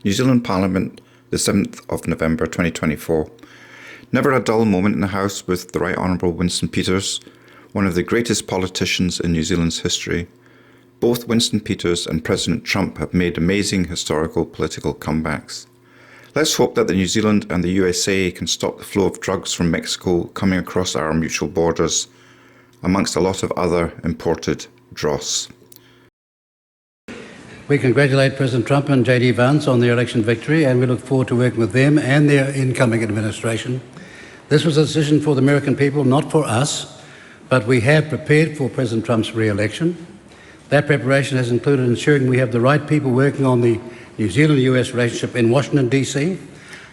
New Zealand Parliament, the 7th of November 2024. Never a dull moment in the House with the Right Honourable Winston Peters, one of the greatest politicians in New Zealand's history. Both Winston Peters and President Trump have made amazing historical political comebacks. Let's hope that New Zealand and the USA can stop the flow of drugs from Mexico coming across our mutual borders, amongst a lot of other imported dross. We congratulate President Trump and J.D. Vance on their election victory, and we look forward to working with them and their incoming administration. This was a decision for the American people, not for us, but we have prepared for President Trump's re-election. That preparation has included ensuring we have the right people working on the New Zealand-US relationship in Washington, D.C.,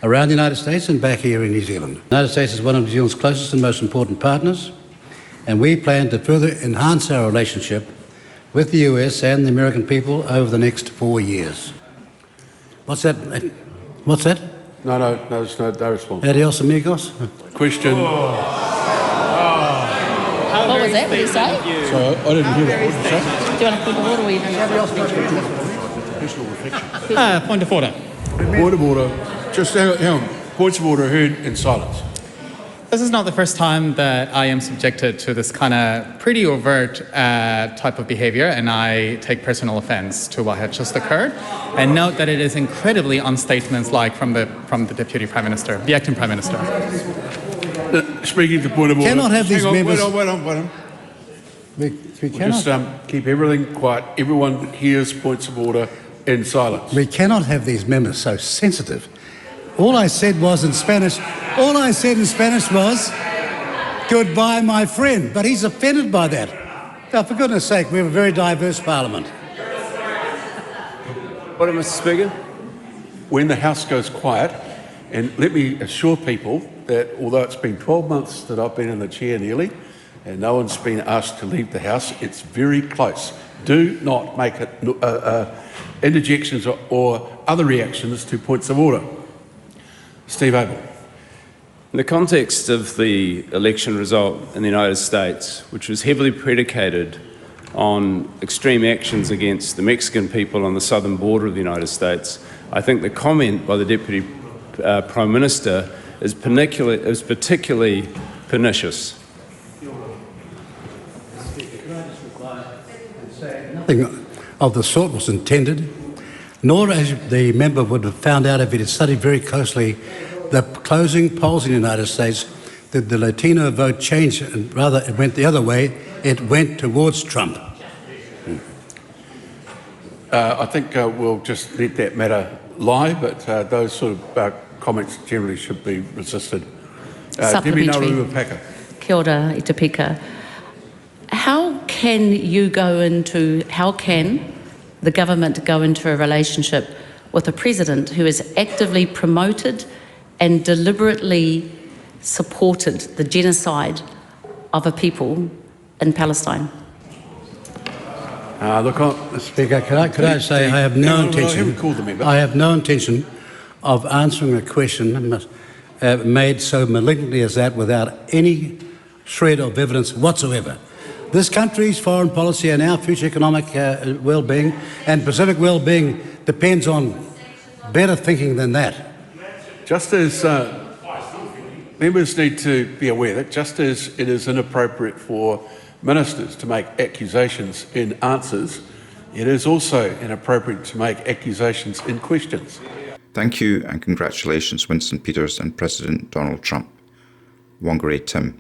around the United States and back here in New Zealand. The United States is one of New Zealand's closest and most important partners, and we plan to further enhance our relationship with the US and the American people over the next 4 years. What's that? What's that? No response. Adios, amigos. Question. What was that? What did you say? So I didn't hear that. What did you say? Do you want to put the water or you Personal reflection. Point of order. Point of order. Just hang on. Points of order heard in silence. This is not the first time that I am subjected to this kind of pretty overt type of behaviour, and I take personal offence to what had just occurred. And note that it is incredibly unstatesmanlike from the Deputy Prime Minister, the Acting Prime Minister. Speaking to point of order. Cannot have these members. Wait on. We cannot. Just keep everything quiet. Everyone hears points of order in silence. We cannot have these members so sensitive. All I said in Spanish was, goodbye, my friend. But he's offended by that. Now, for goodness sake, we have a very diverse parliament. Order, Mr. Speaker. When the House goes quiet, and let me assure people that although it's been 12 months that I've been in the chair nearly, and no one's been asked to leave the House, it's very close. Do not make it interjections or other reactions to points of order. Steve Abel. In the context of the election result in the United States, which was heavily predicated on extreme actions against the Mexican people on the southern border of the United States, I think the comment by the Deputy Prime Minister is particularly pernicious. Nothing of the sort was intended, nor as the member would have found out if he had studied very closely the closing polls in the United States, that the Latino vote changed, and rather it went the other way, it went towards Trump. I think we'll just let that matter lie, but those sort of comments generally should be resisted. Supplementary. Kia ora, i te pika. How can the government go into a relationship with a president who has actively promoted and deliberately supported the genocide of a people in Palestine? Speaker, could I say I have no intention of answering a question made so malignantly as that without any shred of evidence whatsoever. This country's foreign policy and our future economic well-being and Pacific well-being depends on better thinking than that. Just as members need to be aware that just as it is inappropriate for ministers to make accusations in answers, it is also inappropriate to make accusations in questions. Thank you and congratulations, Winston Peters and President Donald Trump. WhangāreiTim.